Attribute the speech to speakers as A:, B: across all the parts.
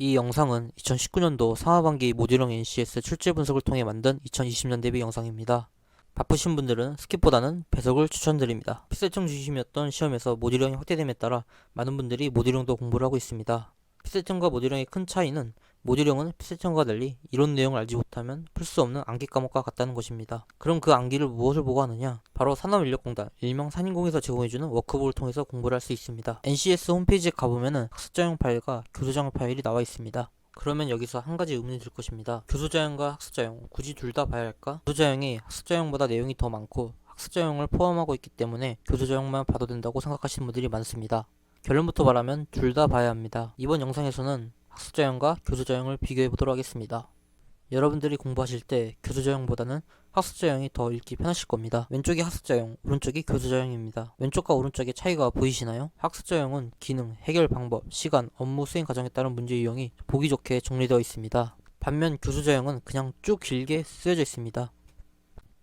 A: 이 영상은 2019년도 상하반기 모듈형 NCS 출제 분석을 통해 만든 2020년 대비 영상입니다. 바쁘신 분들은 스킵보다는 배석을 추천드립니다. 피셀청 중심이었던 시험에서 모듈형이 확대됨에 따라 많은 분들이 모듈형도 공부를 하고 있습니다. 피셀청과 모듈형의 큰 차이는 모듈형은 피셀청과 달리 이론 내용을 알지 못하면 풀 수 없는 암기 과목과 같다는 것입니다. 그럼 그 암기를 무엇을 보고 하느냐? 바로 산업인력공단, 일명 산인공에서 제공해주는 워크북을 통해서 공부를 할 수 있습니다. NCS 홈페이지에 가보면 학습자용 파일과 교수자용 파일이 나와 있습니다. 그러면 여기서 한 가지 의문이 들 것입니다. 교수자용과 학습자용, 굳이 둘 다 봐야 할까? 교수자용이 학습자용보다 내용이 더 많고 학습자용을 포함하고 있기 때문에 교수자용만 봐도 된다고 생각하시는 분들이 많습니다. 결론부터 말하면 둘 다 봐야 합니다. 이번 영상에서는 학습자용과 교수자용을 비교해 보도록 하겠습니다. 여러분들이 공부하실 때 교수자용보다는 학습자용이 더 읽기 편하실 겁니다. 왼쪽이 학습자용, 오른쪽이 교수자용입니다. 왼쪽과 오른쪽의 차이가 보이시나요? 학습자용은 기능, 해결 방법, 시간, 업무 수행 과정에 따른 문제 유형이 보기 좋게 정리되어 있습니다. 반면 교수자용은 그냥 쭉 길게 쓰여져 있습니다.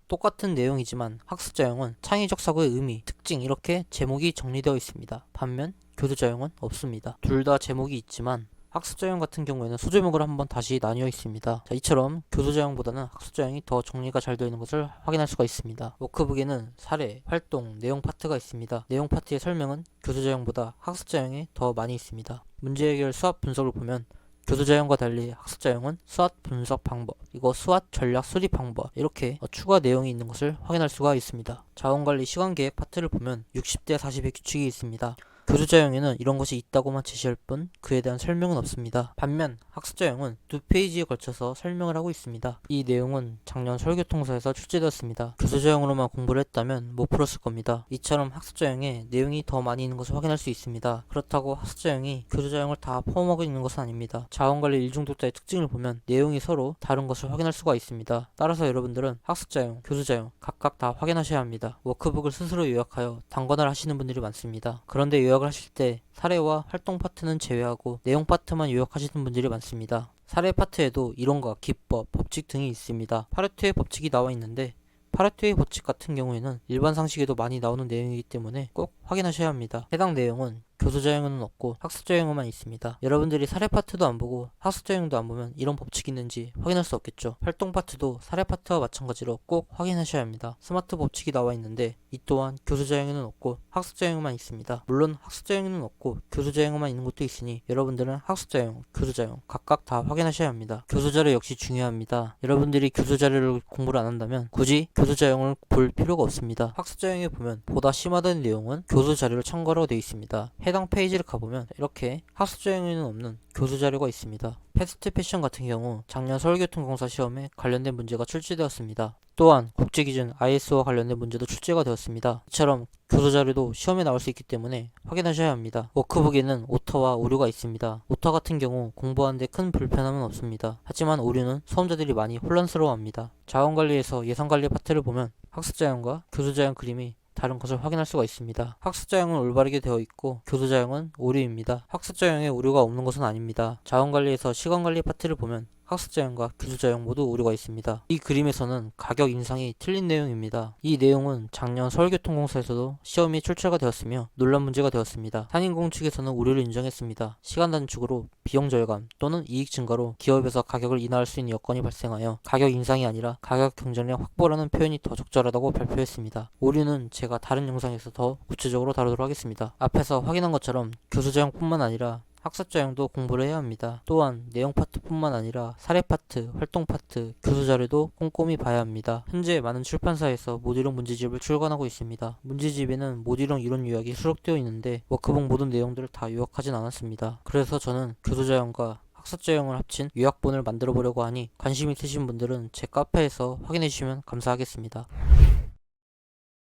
A: 똑같은 내용이지만 학습자용은 창의적 사고의 의미, 특징 이렇게 제목이 정리되어 있습니다. 반면 교수자용은 없습니다. 둘 다 제목이 있지만 학습자용 같은 경우에는 소제목을 한번 다시 나뉘어 있습니다. 자, 이처럼 교수자용보다는 학습자용이 더 정리가 잘 되어 있는 것을 확인할 수가 있습니다. 워크북에는 사례, 활동, 내용 파트가 있습니다. 내용 파트의 설명은 교수자용보다 학습자용에 더 많이 있습니다. 문제 해결 수합 분석을 보면 교수자용과 달리 학습자용은 수학 분석 방법, 이거 수학 전략 수립 방법 이렇게 추가 내용이 있는 것을 확인할 수가 있습니다. 자원관리 시간계획 파트를 보면 60대 40의 규칙이 있습니다. 교수자용에는 이런 것이 있다고만 제시할 뿐 그에 대한 설명은 없습니다. 반면 학습자용은 2페이지에 걸쳐서 설명을 하고 있습니다. 이 내용은 작년 서울교통사에서 출제되었습니다. 교수자용으로만 공부를 했다면 못 풀었을 겁니다. 이처럼 학습자용에 내용이 더 많이 있는 것을 확인할 수 있습니다. 그렇다고 학습자용이 교수자용을 다 포함하고 있는 것은 아닙니다. 자원관리 일중독자의 특징을 보면 내용이 서로 다른 것을 확인할 수가 있습니다. 따라서 여러분들은 학습자용, 교수자용 각각 다 확인하셔야 합니다. 워크북을 스스로 요약하여 단권을 하시는 분들이 많습니다. 그런데 요약을 하실 때 사례와 활동 파트는 제외하고 내용 파트만 요약하시는 분들이 많습니다. 사례 파트에도 이론과 기법, 법칙 등이 있습니다. 파레토의 법칙이 나와 있는데 파레토의 법칙 같은 경우에는 일반 상식에도 많이 나오는 내용이기 때문에 꼭 확인하셔야 합니다. 해당 내용은 교수자용은 없고 학습자용만 있습니다. 여러분들이 사례 파트도 안 보고 학습자용도 안 보면 이런 법칙이 있는지 확인할 수 없겠죠. 활동 파트도 사례 파트와 마찬가지로 꼭 확인하셔야 합니다. 스마트 법칙이 나와 있는데 이 또한 교수자용에는 없고 학습자용만 있습니다. 물론 학습자용에는 없고 교수자용만 있는 것도 있으니 여러분들은 학습자용, 교수자용 각각 다 확인하셔야 합니다. 교수자료 역시 중요합니다. 여러분들이 교수자료를 공부를 안 한다면 굳이 교수자용을 볼 필요가 없습니다. 학습자용에 보면 보다 심화된 내용은 교수자료를 참고하라고 되어 있습니다. 해당 페이지를 가보면 이렇게 학습자용에는 없는 교수자료가 있습니다. 패스트 패션 같은 경우 작년 서울교통공사 시험에 관련된 문제가 출제되었습니다. 또한 국제기준 ISO와 관련된 문제도 출제가 되었습니다. 이처럼 교수자료도 시험에 나올 수 있기 때문에 확인하셔야 합니다. 워크북에는 오타와 오류가 있습니다. 오타 같은 경우 공부하는데 큰 불편함은 없습니다. 하지만 오류는 수험자들이 많이 혼란스러워합니다. 자원관리에서 예산관리 파트를 보면 학습자용과 교수자용 그림이 다른 것을 확인할 수가 있습니다. 학습자용은 올바르게 되어 있고 교수자용은 오류입니다. 학습자용에 오류가 없는 것은 아닙니다. 자원관리에서 시간관리 파트를 보면 학습자용과 교수자용 모두 오류가 있습니다. 이 그림에서는 가격 인상이 틀린 내용입니다. 이 내용은 작년 서울교통공사에서도 시험이 출제가 되었으며 논란 문제가 되었습니다. 산인공 측에서는 오류를 인정했습니다. 시간 단축으로 비용 절감 또는 이익 증가로 기업에서 가격을 인하할 수 있는 여건이 발생하여 가격 인상이 아니라 가격 경쟁력 확보라는 표현이 더 적절하다고 발표했습니다. 오류는 제가 다른 영상에서 더 구체적으로 다루도록 하겠습니다. 앞에서 확인한 것처럼 교수자용뿐만 아니라 학습자용도 공부를 해야 합니다. 또한 내용 파트뿐만 아니라 사례 파트, 활동 파트, 교수자료도 꼼꼼히 봐야 합니다. 현재 많은 출판사에서 모듈형 문제집을 출간하고 있습니다. 문제집에는 모듈형 이론 요약이 수록되어 있는데 워크북 모든 내용들을 다 요약하진 않았습니다. 그래서 저는 교수자용과 학습자용을 합친 요약본을 만들어 보려고 하니 관심 있으신 분들은 제 카페에서 확인해 주시면 감사하겠습니다.